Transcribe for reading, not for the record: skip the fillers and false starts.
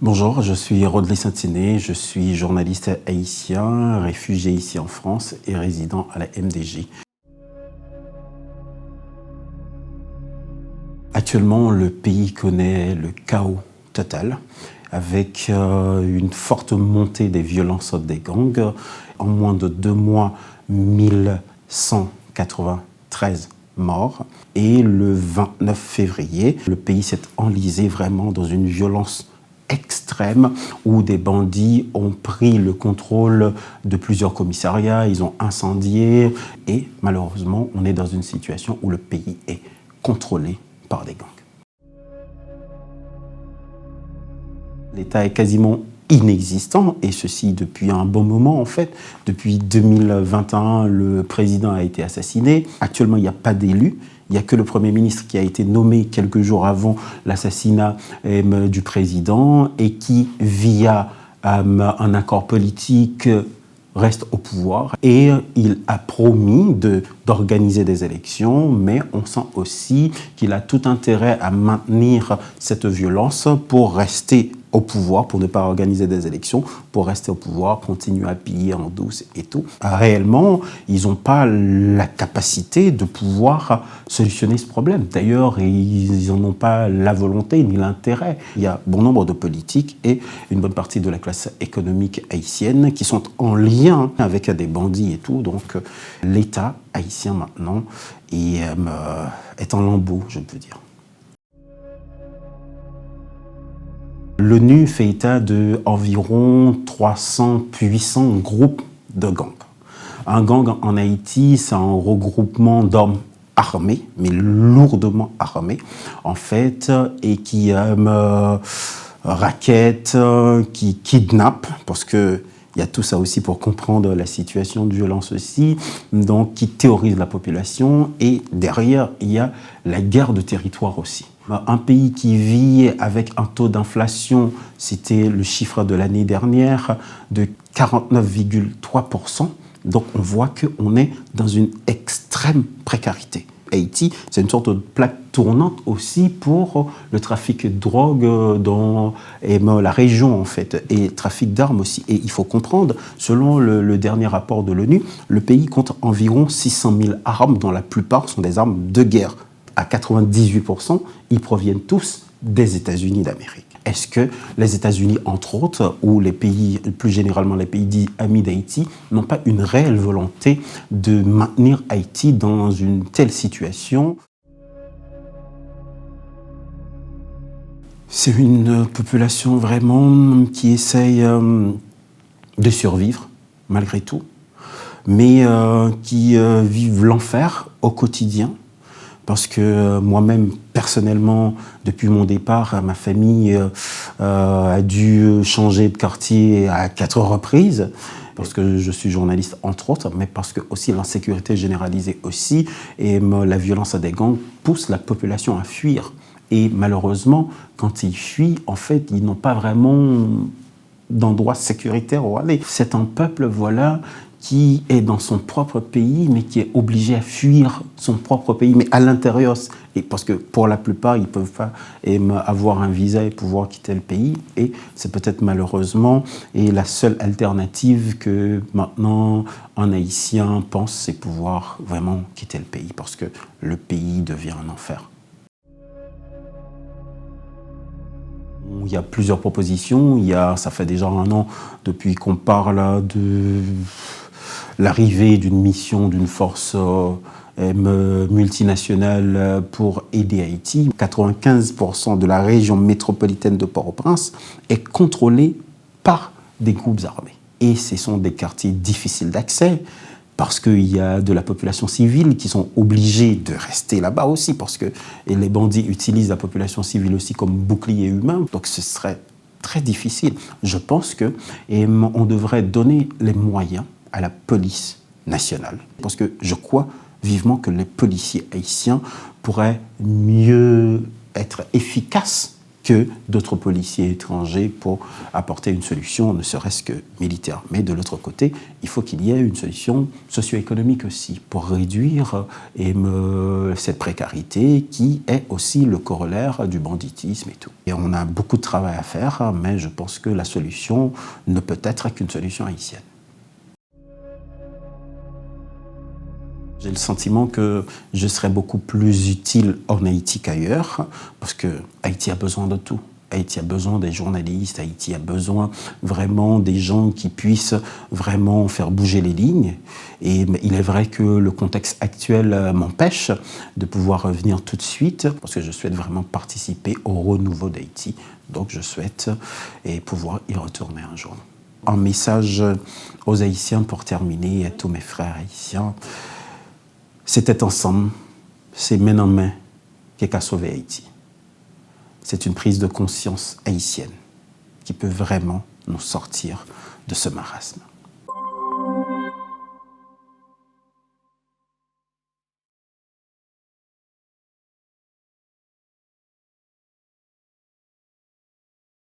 Bonjour, je suis Rodley Saint-Iné, je suis journaliste haïtien, réfugié ici en France et résident à la MDJ. Actuellement, le pays connaît le chaos total avec une forte montée des violences des gangs. En moins de 2 mois, 1193 morts. Et le 29 février, le pays s'est enlisé vraiment dans une violence extrême où des bandits ont pris le contrôle de plusieurs commissariats, ils ont incendié et malheureusement on est dans une situation où le pays est contrôlé par des gangs. L'État est quasiment inexistant et ceci depuis un bon moment en fait. Depuis 2021, le président a été assassiné. Actuellement, il n'y a pas d'élu. Il n'y a que le Premier ministre qui a été nommé quelques jours avant l'assassinat du président et qui, via un accord politique, reste au pouvoir. Et il a promis d'organiser des élections, mais on sent aussi qu'il a tout intérêt à maintenir cette violence pour rester au pouvoir, pour ne pas organiser des élections, pour rester au pouvoir, continuer à piller en douce et tout. Réellement, ils n'ont pas la capacité de pouvoir solutionner ce problème. D'ailleurs, ils n'en ont pas la volonté ni l'intérêt. Il y a bon nombre de politiques et une bonne partie de la classe économique haïtienne qui sont en lien avec des bandits et tout. Donc, l'État haïtien maintenant est en lambeaux, je peux dire. L'ONU fait état d'environ 300 puissants groupes de gangs. Un gang en Haïti, c'est un regroupement d'hommes armés, mais lourdement armés, en fait, et qui raquettent, qui kidnappent, parce que il y a tout ça aussi pour comprendre la situation de violence aussi, donc qui terrorise la population. Et derrière, il y a la guerre de territoire aussi. Un pays qui vit avec un taux d'inflation, c'était le chiffre de l'année dernière, de 49,3%. Donc on voit qu'on est dans une extrême précarité. Haïti, c'est une sorte de plaque tournante aussi pour le trafic de drogue dans la région en fait, et le trafic d'armes aussi. Et il faut comprendre, selon le dernier rapport de l'ONU, le pays compte environ 600 000 armes, dont la plupart sont des armes de guerre. À 98%, ils proviennent tous des États-Unis d'Amérique. Est-ce que les États-Unis, entre autres, ou les pays, plus généralement les pays dits amis d'Haïti, n'ont pas une réelle volonté de maintenir Haïti dans une telle situation? C'est une population vraiment qui essaye de survivre, malgré tout, mais qui vivent l'enfer au quotidien. Parce que moi-même, personnellement, depuis mon départ, ma famille a dû changer de quartier à 4 reprises, parce que je suis journaliste, entre autres, mais parce que aussi l'insécurité généralisée aussi, et la violence des gangs pousse la population à fuir. Et malheureusement, quand ils fuient, en fait, ils n'ont pas vraiment d'endroit sécuritaire où aller. C'est un peuple, voilà, qui est dans son propre pays, mais qui est obligé à fuir son propre pays, mais à l'intérieur. Et parce que pour la plupart, ils ne peuvent pas avoir un visa et pouvoir quitter le pays. Et c'est peut-être malheureusement la seule alternative que maintenant un Haïtien pense, c'est pouvoir vraiment quitter le pays, parce que le pays devient un enfer. Il y a plusieurs propositions. Ça fait déjà 1 an depuis qu'on parle de l'arrivée d'une mission, d'une force multinationale pour aider Haïti. 95% de la région métropolitaine de Port-au-Prince est contrôlée par des groupes armés. Et ce sont des quartiers difficiles d'accès, parce qu'il y a de la population civile qui sont obligés de rester là-bas aussi, parce que les bandits utilisent la population civile aussi comme bouclier humain. Donc ce serait très difficile. Je pense qu'on devrait donner les moyens à la police nationale, parce que je crois vivement que les policiers haïtiens pourraient mieux être efficaces que d'autres policiers étrangers pour apporter une solution, ne serait-ce que militaire. Mais de l'autre côté, il faut qu'il y ait une solution socio-économique aussi pour réduire cette précarité qui est aussi le corollaire du banditisme et tout. Et on a beaucoup de travail à faire, mais je pense que la solution ne peut être qu'une solution haïtienne. J'ai le sentiment que je serais beaucoup plus utile en Haïti qu'ailleurs, parce que Haïti a besoin de tout. Haïti a besoin des journalistes, Haïti a besoin vraiment des gens qui puissent vraiment faire bouger les lignes. Et il est vrai que le contexte actuel m'empêche de pouvoir revenir tout de suite, parce que je souhaite vraiment participer au renouveau d'Haïti. Donc je souhaite pouvoir y retourner un jour. Un message aux Haïtiens pour terminer, à tous mes frères haïtiens. C'était ensemble, c'est main en main qu'à sauver Haïti. C'est une prise de conscience haïtienne qui peut vraiment nous sortir de ce marasme.